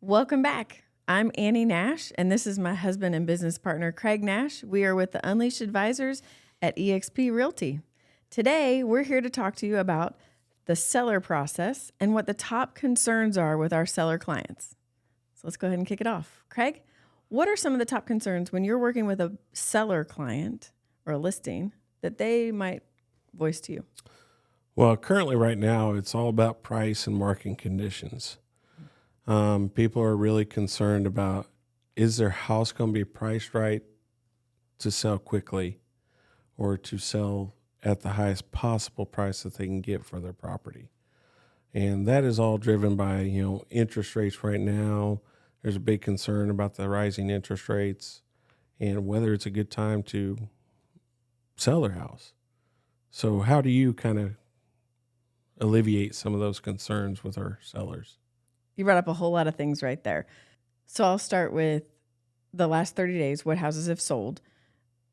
Welcome back. I'm Annie Nash, and this is my husband and business partner, Craig Nash. We are with the Unleashed Advisors at eXp Realty. Today, we're here to talk to you about the seller process and what the top concerns are with our seller clients. So let's go ahead and kick it off. Craig, what are some of the top concerns when you're working with a seller client or a listing that they might voice to you? Well, currently right now, it's all about price and market conditions. People are really concerned about, is their house going to be priced right to sell quickly or to sell at the highest possible price that they can get for their property? And that is all driven by, interest rates right now. There's a big concern about the rising interest rates and whether it's a good time to sell their house. So how do you kind of alleviate some of those concerns with our sellers? You brought up a whole lot of things right there. So I'll start with the last 30 days, what houses have sold,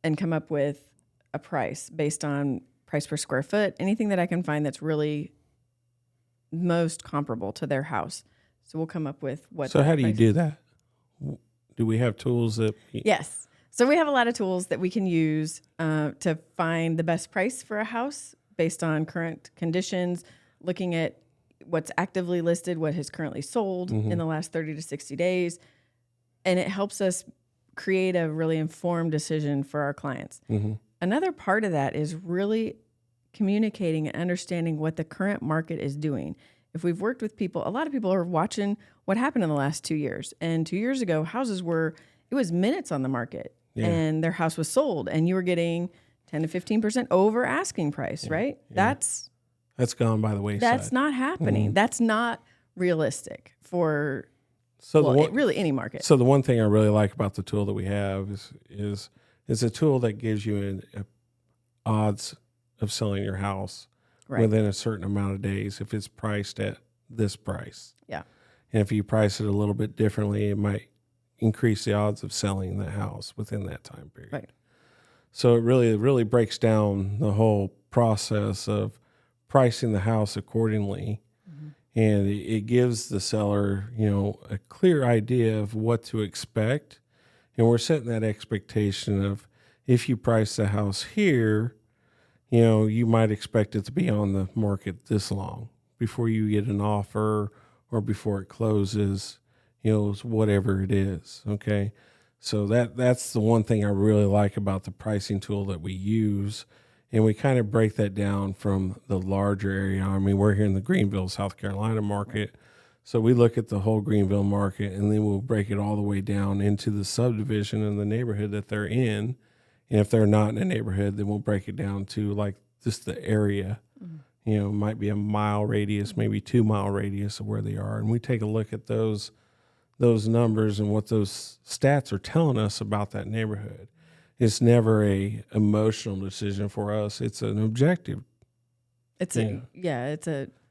and come up with a price based on price per square foot, anything that I can find that's really most comparable to their house. So we'll come up with what. So how do you do that? Do we have tools that? Yes. So we have a lot of tools that we can use to find the best price for a house based on current conditions, looking at what's actively listed, what has currently sold in the last 30 to 60 days. And it helps us create a really informed decision for our clients. Another part of that is really communicating and understanding what the current market is doing. If we've worked with people, a lot of people are watching what happened in the last 2 years. And 2 years ago, it was minutes on the market and their house was sold and you were getting 10 to 15% over asking price, right? Yeah. That's gone by the wayside. That's not happening. That's not realistic for really any market. So the one thing I really like about the tool that we have is a tool that gives you odds of selling your house within a certain amount of days if it's priced at this price. Yeah. And if you price it a little bit differently, it might increase the odds of selling the house within that time period. Right. So it really breaks down the whole process of pricing the house accordingly. And it gives the seller, a clear idea of what to expect. And we're setting that expectation of if you price the house here, you might expect it to be on the market this long before you get an offer or before it closes, whatever it is. Okay. So that's the one thing I really like about the pricing tool that we use. And we kind of break that down from the larger area. I mean, we're here in the Greenville, South Carolina market. So we look at the whole Greenville market and then we'll break it all the way down into the subdivision and the neighborhood that they're in. And if they're not in a neighborhood, then we'll break it down to like just the area. It might be a mile radius, maybe 2 mile radius of where they are. And we take a look at those numbers and what those stats are telling us about that neighborhood. It's never a emotional decision for us. It's an objective. It's an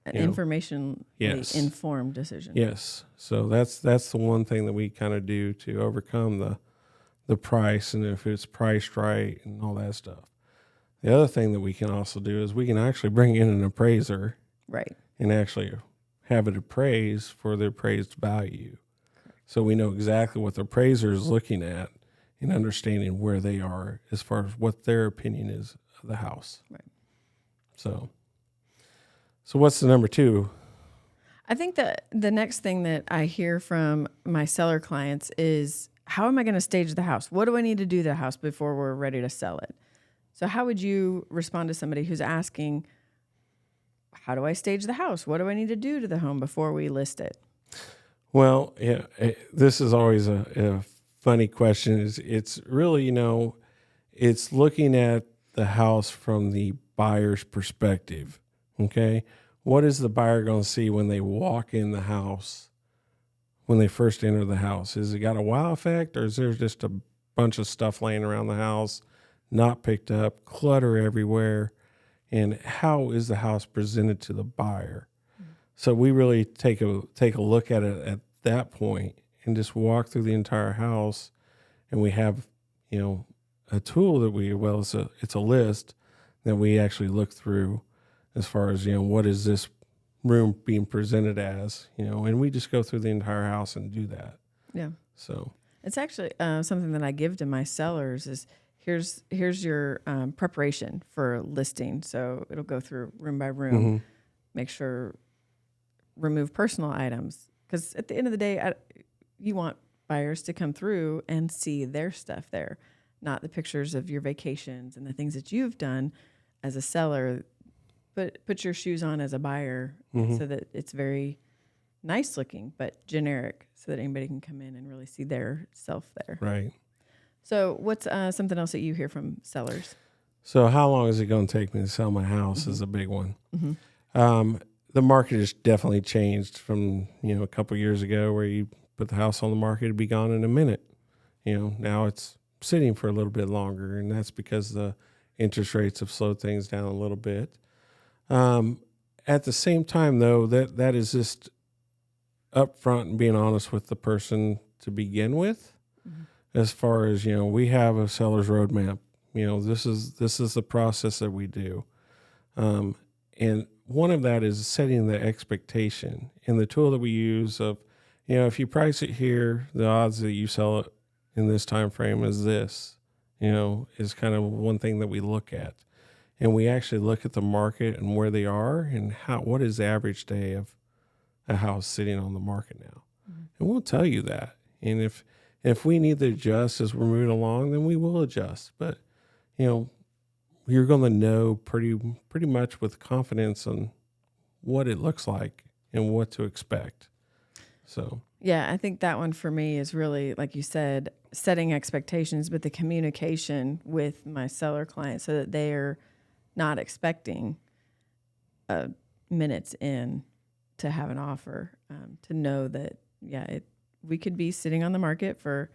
informationally informed decision. Yes. So that's the one thing that we kind of do to overcome the price and if it's priced right and all that stuff. The other thing that we can also do is we can actually bring in an appraiser. Right. And actually have it appraised for the appraised value. So we know exactly what the appraiser is looking at and understanding where they are as far as what their opinion is of the house. Right. So what's the number 2? I think that the next thing that I hear from my seller clients is, how am I going to stage the house? What do I need to do to the house before we're ready to sell it? So how would you respond to somebody who's asking, how do I stage the house? What do I need to do to the home before we list it? Well, this is always a funny question. It's really, it's looking at the house from the buyer's perspective. Okay. What is the buyer going to see when they walk in the house, when they first enter the house? Is it got a wow effect, or is there just a bunch of stuff laying around the house, not picked up, clutter everywhere? And how is the house presented to the buyer? So we really take a look at it at that point and just walk through the entire house. And we have, a tool that it's a list that we actually look through as far as, what is this room being presented as, and we just go through the entire house and do that. Yeah. So It's actually something that I give to my sellers is here's your preparation for listing. So it'll go through room by room, make sure, remove personal items. Because at the end of the day, you want buyers to come through and see their stuff there, not the pictures of your vacations and the things that you've done as a seller. But put your shoes on as a buyer so that it's very nice looking, but generic, so that anybody can come in and really see their self there. Right. So what's something else that you hear from sellers? So how long is it going to take me to sell my house is a big one. The market has definitely changed from, a couple of years ago where you put the house on the market, it'd be gone in a minute. Now it's sitting for a little bit longer, and that's because the interest rates have slowed things down a little bit. At the same time, though, that is just upfront and being honest with the person to begin with. As far as, we have a seller's roadmap. This is the process that we do. And one of that is setting the expectation. And the tool that we use of, if you price it here, the odds that you sell it in this time frame is this, is kind of one thing that we look at. And we actually look at the market and where they are and what is the average day of a house sitting on the market now. And we'll tell you that. And if we need to adjust as we're moving along, then we will adjust. But, you're going to know pretty much with confidence on what it looks like and what to expect. So, yeah, I think that one for me is really, like you said, setting expectations, but the communication with my seller client so that they are not expecting minutes in to have an offer, to know that, we could be sitting on the market for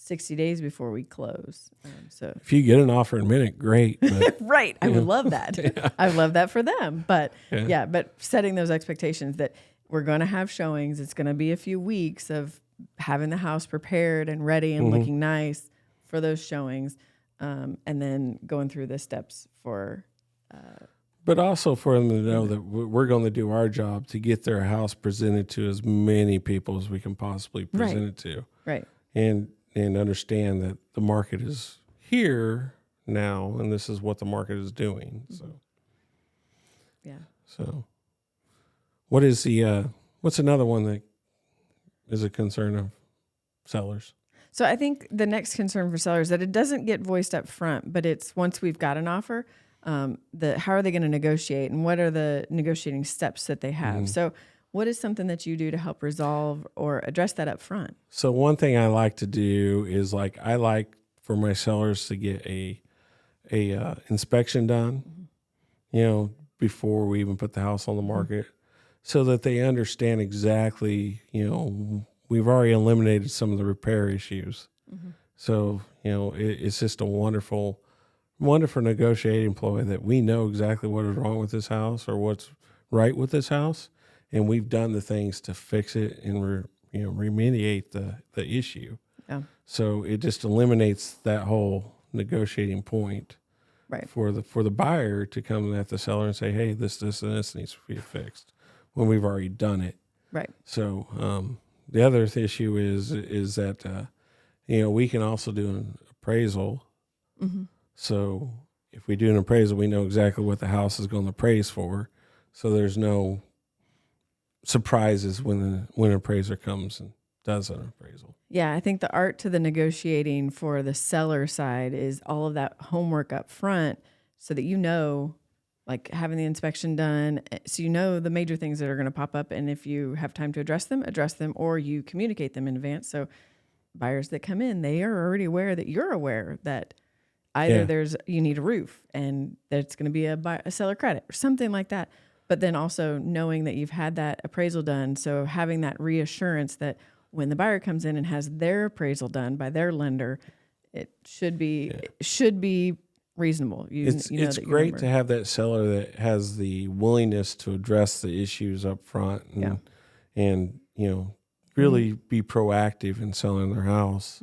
60 days before we close. So if you get an offer in a minute, great. But, right. I would love that. Yeah. I would love that for them. But but setting those expectations that we're going to have showings. It's going to be a few weeks of having the house prepared and ready and looking nice for those showings. And then going through the steps for, but also for them to know that we're going to do our job to get their house presented to as many people as we can possibly present it to. Right. And understand that the market is here now, and this is what the market is doing. So, yeah. So, what is what's another one that is a concern of sellers? So I think the next concern for sellers that it doesn't get voiced up front, but it's once we've got an offer, how are they going to negotiate and what are the negotiating steps that they have? So what is something that you do to help resolve or address that up front? So one thing I like to do is I like for my sellers to get a inspection done, before we even put the house on the market, so that they understand exactly, we've already eliminated some of the repair issues. So, it's just a wonderful negotiating ploy that we know exactly what is wrong with this house or what's right with this house. And we've done the things to fix it and remediate the issue. Yeah. So it just eliminates that whole negotiating point, right, for the buyer to come at the seller and say, "Hey, this, and this needs to be fixed," when we've already done it. Right. So the other issue is that we can also do an appraisal. So if we do an appraisal, we know exactly what the house is going to appraise for. So there's no surprises when an appraiser comes and does an appraisal. Yeah, I think the art to the negotiating for the seller side is all of that homework up front so that like having the inspection done, so the major things that are going to pop up, and if you have time to address them, or you communicate them in advance. So buyers that come in, they are already aware that you're aware that either you need a roof and that it's going to be a seller credit or something like that. But then also knowing that you've had that appraisal done. So having that reassurance that when the buyer comes in and has their appraisal done by their lender, it should be reasonable. It's great to have that seller that has the willingness to address the issues up front and really be proactive in selling their house.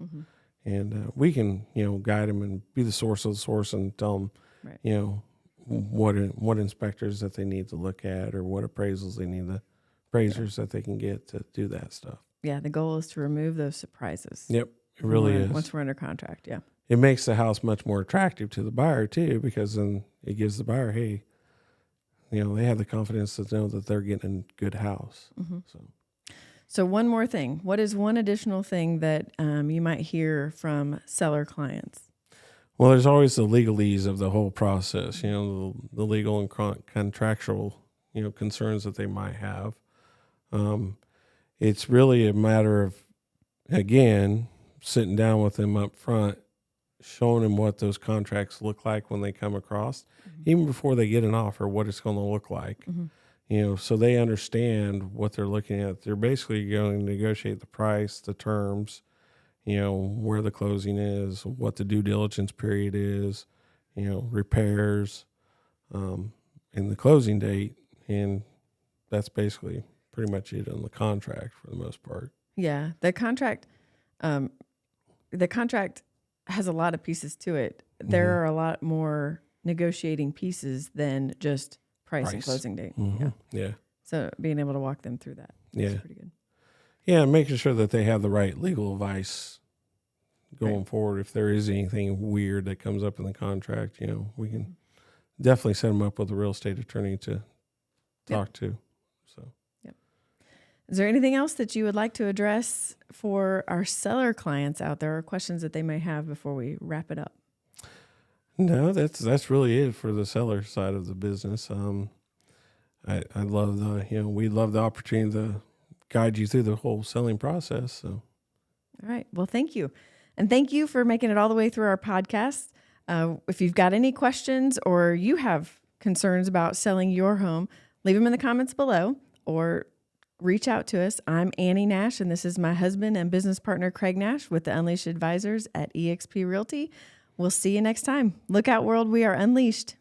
And we can, guide them and be the source of the source and tell them, what inspectors that they need to look at, or what appraisals they need, the appraisers that they can get to do that stuff. Yeah, the goal is to remove those surprises. Yep, it really is. Once we're under contract, yeah. It makes the house much more attractive to the buyer too, because then it gives the buyer, hey, they have the confidence to know that they're getting a good house. Mm-hmm. So one more thing. What is one additional thing that you might hear from seller clients? Well, there's always the legalese of the whole process, the legal and contractual, concerns that they might have. It's really a matter of, again, sitting down with them up front, showing them what those contracts look like when they come across, even before they get an offer, what it's going to look like, so they understand what they're looking at. They're basically going to negotiate the price, the terms, where the closing is, what the due diligence period is, repairs, and the closing date. And that's basically pretty much it on the contract for the most part. Yeah. The contract has a lot of pieces to it. There are a lot more negotiating pieces than just price. And closing date. Yeah. So being able to walk them through that is pretty good. Yeah, and making sure that they have the right legal advice going forward. If there is anything weird that comes up in the contract, we can definitely set them up with a real estate attorney to talk to. So, is there anything else that you would like to address for our seller clients out there, or questions that they may have before we wrap it up? No, that's really it for the seller side of the business. I love we love the opportunity to guide you through the whole selling process. So, all right. Well, thank you. And thank you for making it all the way through our podcast. If you've got any questions or you have concerns about selling your home, leave them in the comments below or reach out to us. I'm Annie Nash, and this is my husband and business partner, Craig Nash, with the Unleashed Advisors at eXp Realty. We'll see you next time. Look out, world. We are unleashed.